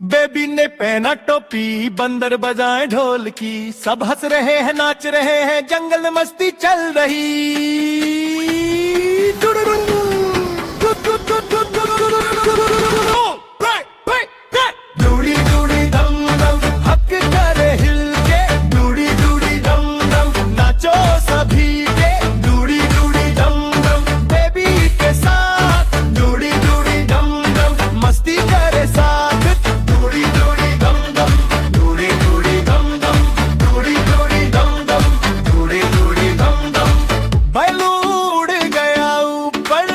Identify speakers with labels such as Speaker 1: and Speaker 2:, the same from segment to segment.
Speaker 1: Baby ने पहना टोपी, बंदर बजाए ढोल की, सब हंस रहे हैं नाच रहे हैं, जंगल मस्ती चल रही। डूडी डूडी दम दम, हक करे हिल के, डूडी डूडी दम दम, नाचो सभी के, डूडी डूडी दम दम, बेबी के साथ, डूडी डूडी दम दम, मस्ती करे साथ, डूडी डूडी दम दम, डूडी डूडी दम दम, डूडी डूडी दम दम, डूडी डूडी दम दम। बैलू उड़ गया ऊपर,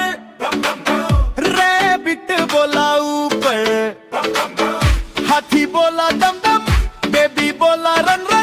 Speaker 1: रैबिट बोला ऊपर, हाथी बोला दम दम, बेबी बोला रन रन।